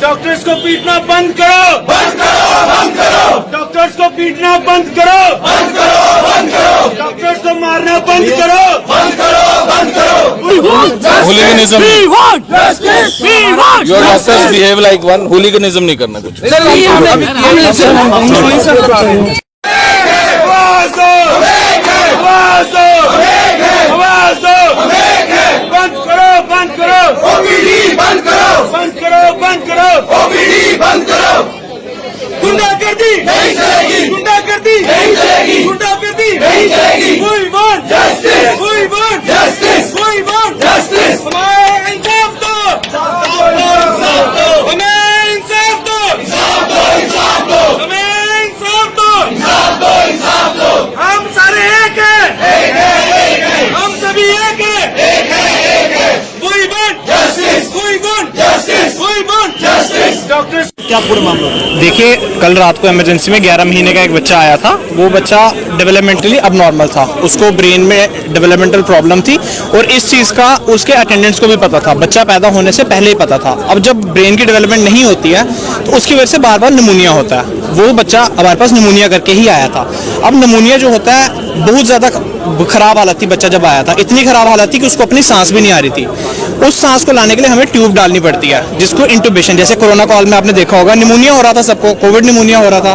Doctors को पीटना बंद करो, बंद करो, बंद करो। डॉक्टर्स को पीटना बंद करो, बंद करो, बंद करो। डॉक्टर्स को मारना बंद करो, बंद करो, बंद करो। Hooliganism, your doctors behave like one. Hooliganism नहीं करना कुछ। बंद करो, बंद करो, ओपीडी बंद करो, बंद करो, बंद करो, ओपीडी बंद करो। गुंडागर्दी नहीं चलेगी, गुंडागर्दी नहीं चलेगी, गुंडागर्दी नहीं चलेगी। We want justice, we want justice, we want justice। हमें इंसाफ दो, इंसाफ दो, हमें इंसाफ दो, इंसाफ दो, इंसाफ दो, हमें इंसाफ दो, इंसाफ दो, इंसाफ दो। हम सारे एक हैं, हम सभी एक हैं, एक है। We want justice, we want justice, we want justice। Doctors क्या पूरा मामला? देखिए, कल रात को इमरजेंसी में 11 महीने का एक बच्चा आया था। वो बच्चा डेवलपमेंटली अब नॉर्मल था, उसको ब्रेन में डेवलपमेंटल प्रॉब्लम थी और इस चीज़ का उसके अटेंडेंट्स को भी पता था, बच्चा पैदा होने से पहले ही पता था। अब जब ब्रेन की डेवलपमेंट नहीं होती है तो उसकी वजह से बार बार निमोनिया होता है। वो बच्चा हमारे पास निमोनिया करके ही आया था। अब निमोनिया जो होता है बहुत ज़्यादा खराब हालत थी। बच्चा जब आया था इतनी खराब हालत थी कि उसको अपनी सांस भी नहीं आ रही थी। उस सांस को लाने के लिए हमें ट्यूब डालनी पड़ती है, जिसको इंटुबेशन, जैसे कोरोना काल में आपने देखा होगा निमोनिया हो रहा था सबको, कोविड निमोनिया हो रहा था,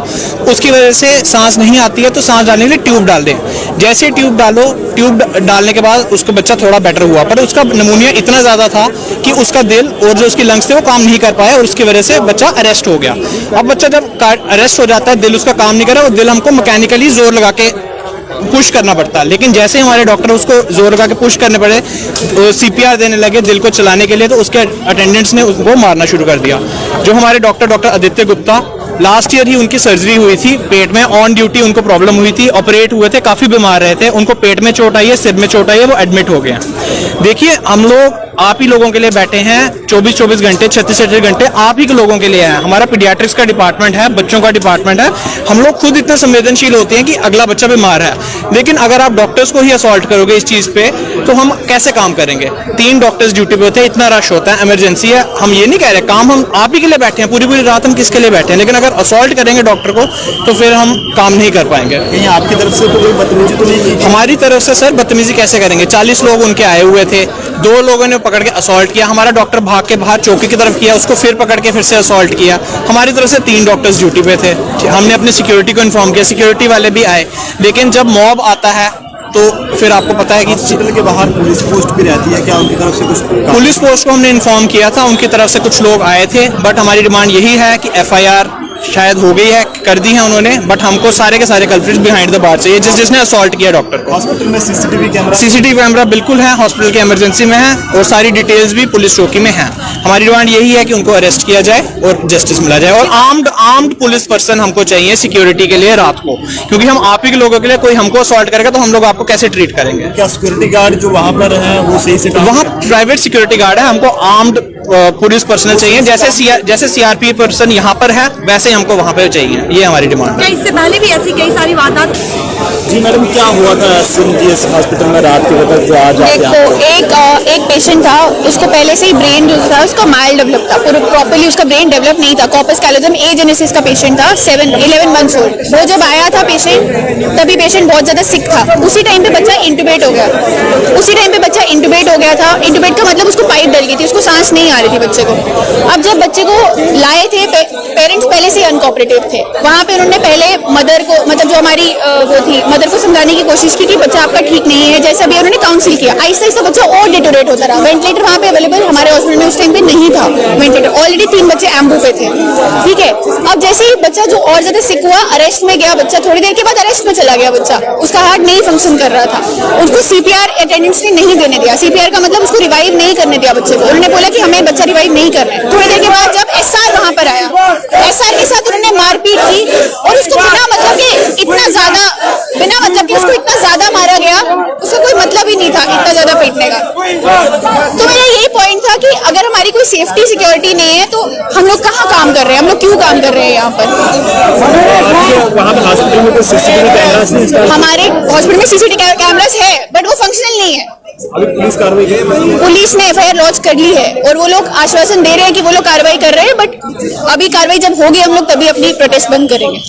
उसकी वजह से सांस नहीं आती है तो सांस डालने के लिए ट्यूब डाल दें। जैसे ट्यूब डालो, ट्यूब डालने के बाद उसका बच्चा थोड़ा बेटर हुआ, पर उसका निमोनिया इतना ज़्यादा था कि उसका दिल और जो उसकी लंग्स थे वो काम नहीं कर पाए और उसकी वजह से बच्चा अरेस्ट हो गया। अब बच्चा जब अरेस्ट हो जाता है, दिल उसका काम नहीं कर रहा, वो दिल हमको मैकेनिकली जोर लगा के पुश करना पड़ता है। लेकिन जैसे हमारे डॉक्टर उसको जोर लगा के पुश करने पड़े, तो सीपीआर देने लगे दिल को चलाने के लिए, तो उसके अटेंडेंट्स ने उसको मारना शुरू कर दिया। जो हमारे doctor Aditya Gupta, last year ही उनकी सर्जरी हुई थी पेट में, ऑन ड्यूटी उनको प्रॉब्लम हुई थी, ऑपरेट हुए थे, काफ़ी बीमार रहे थे, उनको पेट में चोट आई है, सिर में चोट आई है, वो एडमिट हो गए हैं। देखिए, हम लोग आप ही लोगों के लिए बैठे हैं 24-24 घंटे, 36-36 घंटे आप ही के लोगों के लिए हैं। हमारा पीडियाट्रिक्स का डिपार्टमेंट है, बच्चों का डिपार्टमेंट है। हम लोग खुद इतना संवेदनशील होते हैं कि अगला बच्चा बीमार है, लेकिन अगर आप डॉक्टर्स को ही असॉल्ट करोगे इस चीज़ पे तो हम कैसे काम करेंगे? 3 डॉक्टर्स ड्यूटी पे होते हैं, इतना रश होता है, इमरजेंसी है। हम ये नहीं कह रहे काम हम आप ही के लिए बैठे हैं, पूरी रात हम किसके लिए बैठे हैं, लेकिन अगर असॉल्ट करेंगे डॉक्टर को तो फिर हम काम नहीं कर पाएंगे। कहीं आपकी तरफ से तो कोई बदतमीजी तो नहीं की? हमारी तरफ से सर बदतमीजी कैसे करेंगे? 40 लोग उनके आए हुए थे, 2 लोगों ने पकड़ के असॉल्ट किया, हमारा डॉक्टर भाग के बाहर चौकी की तरफ किया, उसको फिर पकड़ के फिर से असॉल्ट किया। हमारी तरफ से 3 डॉक्टर्स ड्यूटी पे थे, हमने अपने सिक्योरिटी को इन्फॉर्म किया, सिक्योरिटी वाले भी आए, लेकिन जब मॉब आता है तो फिर आपको पता है कि हॉस्पिटल के बाहर पुलिस पोस्ट भी रहती है, क्या उनकी तरफ से कुछ? पुलिस पोस्ट को हमने इन्फॉर्म किया था, उनकी तरफ से कुछ लोग आए थे, बट हमारी डिमांड यही है कि FIR शायद हो गई है, कर दी है उन्होंने, बट हमको सारे के सारे कल्प्रिट्स बिहाइंड द बार चाहिए, जिसने असॉल्ट किया डॉक्टर को। हॉस्पिटल में सीसीटीवी कैमरा बिल्कुल है, हॉस्पिटल के इमरजेंसी में है और सारी डिटेल्स भी पुलिस चौकी में है। हमारी डिमांड यही है कि उनको अरेस्ट किया जाए और जस्टिस मिला जाए, और आर्म्ड पुलिस पर्सन हमको चाहिए सिक्योरिटी के लिए रात को, क्योंकि हम आप ही के लोगों के लिए, कोई हमको असॉल्ट करेगा तो हम लोग आपको कैसे ट्रीट करेंगे? क्या सिक्योरिटी गार्ड जो वहाँ पर है वो सही से? वहाँ प्राइवेट सिक्योरिटी गार्ड है, हमको आर्म्ड पुलिस पर्सनल चाहिए, जैसे CRP पर्सन यहाँ पर है वैसे ही हमको वहाँ पे चाहिए। ये हमारी डिमांड है। इससे पहले भी ऐसी कई सारी वारदात। जी मैडम, क्या हुआ था SMGS हॉस्पिटल में रात के वक्त जो आज देखो, एक पेशेंट था, उसको पहले से ही ब्रेन जो था उसका माइल्ड डेवलप था, पूरा प्रॉपर्ली उसका ब्रेन डेवलप नहीं था। कॉर्पस कैलोजम एजेनेसिस का पेशेंट था, 11 मंथ्स ओल्ड। वो जब आया था पेशेंट, तभी पेशेंट बहुत ज्यादा सिक था। उसी टाइम पे बच्चा इंटुबेट हो गया था। इंटुबेट का मतलब उसको पाइप डल गई थी, उसको सांस नहीं आ रही थी बच्चे को। अब जब बच्चे को लाए थे, पेरेंट्स पहले से अनकोऑपरेटिव थे। वहाँ पे उन्होंने पहले मदर को, मतलब जो हमारी वो थी, मदर को समझाने की कोशिश की कि बच्चा आपका ठीक नहीं है, जैसा भी उन्होंने काउंसिल किया। आहिस्ता आहिस्ता बच्चा और डिटोरेट होता रहा। वेंटिलेटर वहाँ पे अवेलेबल हमारे हॉस्पिटल में उस टाइम पे नहीं था, वेंटिलेटर ऑलरेडी 3 बच्चे एम्बू पे थे, ठीक है। अब जैसे ही बच्चा जो और ज्यादा सिक हुआ, अरेस्ट में गया बच्चा, थोड़ी देर के बाद अरेस्ट में चला गया बच्चा, उसका हार्ट नहीं फंक्शन कर रहा था, उसको CPR अटेंडेंट्स ने नहीं देने दिया। CPR का मतलब उसको रिवाइव नहीं करने दिया बच्चे को। उन्होंने बोला कि हमें बच्चा रिवाइव नहीं कर रहे हैं। थोड़ी देर के बाद जब SR वहाँ पर आया, SR के साथ उन्होंने मारपीट की और उसको बिना मतलब कि उसको इतना ज्यादा मारा गया, उसका कोई मतलब ही नहीं था इतना ज्यादा पीटने का। तो मेरा यही पॉइंट था कि अगर हमारी कोई सेफ्टी सिक्योरिटी नहीं है तो हम लोग कहाँ काम कर रहे हैं, हम लोग क्यों काम कर रहे हैं यहाँ पर? हमारे हॉस्पिटल में CCTV कैमरास है, बट वो फंक्शनल नहीं है। पुलिस कार्रवाई की? पुलिस ने एफआईआर लॉन्च कर ली है और वो लोग आश्वासन दे रहे हैं कि वो लोग कार्रवाई कर रहे हैं, बट अभी कार्रवाई जब होगी हम लोग तभी अपनी प्रोटेस्ट बंद करेंगे।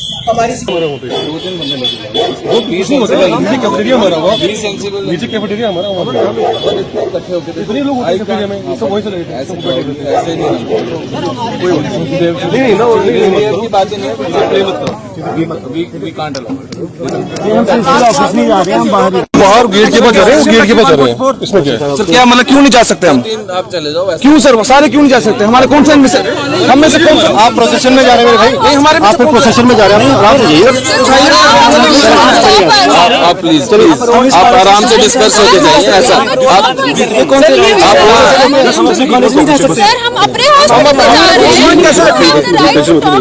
बाहर गेट के पास जा रहे हैं, गेट के पास जा रहे हैं, इसमें क्या है? सर क्या मतलब क्यों नहीं जा सकते हम? आप चले जाओ। क्यों सर सारे क्यों नहीं जा सकते? हमारे कौन सा हम में से कौन सा? आप प्रोसेशन में जा रहे हैं मेरे भाई? नहीं हमारे में आप से फिर कौन सा? प्रोसेशन में जा रहे हैं, आराम से जाइए। आप प्लीज आप आराम से डिस्कस होके जाइए। ऐसा आप कौन से सर हम अपने हाउस में जा रहे हैं।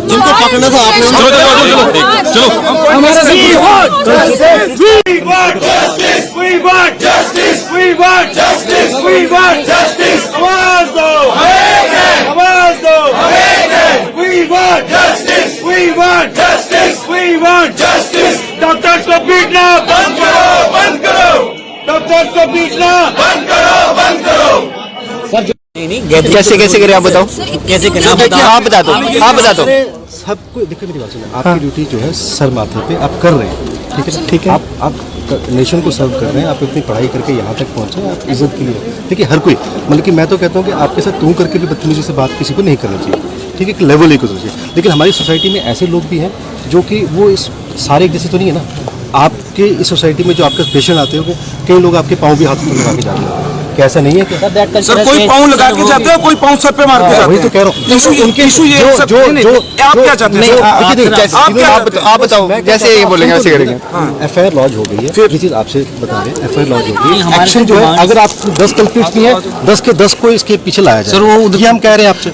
जिनको पकड़ना था आपने चलो हमारा We want justice. We want justice. We want justice. We want justice. आवाज दो. आवाज दो. We want justice. We want justice. We want justice. Doctors को पीटना बंद करो. बंद करो. डॉक्टर्स को पीटना बंद करो. बंद करो. कैसे कैसे करें आप बताओ? कैसे करें आप बता दो। आप बता दो। सबको देखो मेरी बात सुनो, आपकी ड्यूटी जो है सर माथे पे आप कर रहे हैं, ठीक है? ठीक है। आप नेशन को सर्व कर रहे हैं, आप इतनी पढ़ाई करके यहाँ तक पहुँचे, आप इज्जत के लिए। देखिए हर कोई, मतलब कि मैं तो कहता हूँ कि आपके साथ तू करके भी बदतमीजी से बात किसी को नहीं करना चाहिए, ठीक है? एक लेवल एक होना चाहिए। लेकिन हमारी सोसाइटी में ऐसे लोग भी हैं जो कि वो इस सारे एक जैसे तो नहीं है ना। आपके इस सोसाइटी में जो आपके पेशेंट आते हो, कई लोग आपके पाँव भी हाथ में लगा के जाते हैं, क्या ऐसा नहीं है क्या? सर कोई पाँव लगा के जाते हैं, कोई पाँव सर पे मार के जाते वही हैं। तो कह रहा हूँ। उनके इशू ये सब जो आप क्या चाहते हैं? आप बताओ जैसे ये बोलेंगे वैसे करेंगे। एफआईआर लॉन्च हो गई है, ये चीज आपसे बता रहे हैं, एफआईआर लॉन्च हो गई है। एक्शन जो है, अगर आप 10 कल्प्रिट्स की है, 10 के 10 को इसके पीछे लाया जाए। सर वो ये हम कह रहे हैं आपसे,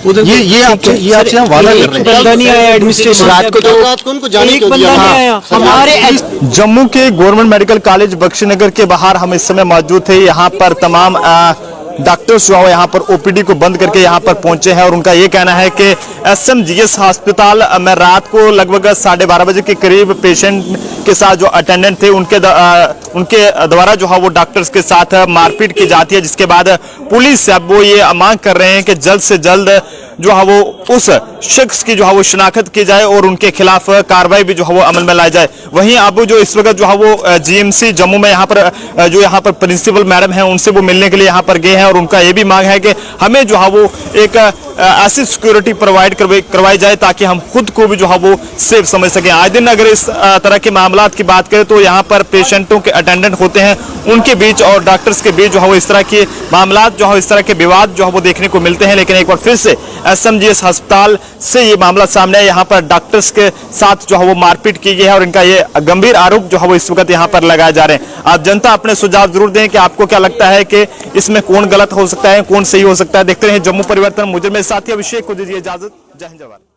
ये आपसे हम वादा कर रहे हैं। बंदा नहीं आया एडमिनिस्ट्रेशन रात को, तो उनको जाने एक बंदा नहीं आया हमारे। जम्मू के गवर्नमेंट मेडिकल कॉलेज बख्शीनगर के बाहर हम इस समय मौजूद थे। यहाँ पर तमाम डॉक्टर्स जो है यहाँ पर ओपीडी को बंद करके यहाँ पर पहुंचे हैं और उनका ये कहना है कि एसएमजीएस अस्पताल में रात को लगभग 12:30 बजे के करीब पेशेंट के साथ जो अटेंडेंट थे उनके द्वारा जो है वो डॉक्टर्स के साथ मारपीट की जाती है, जिसके बाद पुलिस से अब वो ये मांग कर रहे हैं कि जल्द से जल्द जो है वो उस शख्स की जो है वो शिनाख्त की जाए और उनके खिलाफ कार्रवाई भी जो है वो अमल में लाई जाए। वहीं अब जो इस वक्त जो है वो जीएमसी जम्मू में यहाँ पर प्रिंसिपल मैडम हैं, उनसे वो मिलने के लिए यहाँ पर गए हैं और उनका ये भी मांग है कि हमें जो है वो एक ऐसी सिक्योरिटी प्रोवाइड करवाई जाए ताकि हम खुद को भी जो है वो सेफ समझ सकें। आए दिन अगर इस तरह के मामलात की बात करें तो यहाँ पर पेशेंटों के अटेंडेंट होते हैं, उनके बीच और डॉक्टर्स के बीच जो है वो इस तरह के मामलात जो है इस तरह के विवाद जो है वो देखने को मिलते हैं। लेकिन एक बार फिर से एसएमजीएस अस्पताल से ये मामला सामने आया, यहाँ पर डॉक्टर्स के साथ जो है वो मारपीट की गई है और इनका ये गंभीर आरोप जो है वो इस वक्त यहाँ पर लगाए जा रहे हैं। आप जनता अपने सुझाव जरूर दें कि आपको क्या लगता है कि इसमें कौन गलत हो सकता है, कौन सही हो सकता है। देखते रहिए जम्मू परिवर्तन। मुझे मेरे साथी अभिषेक को दीजिए इजाजत। जय हिंद जवान।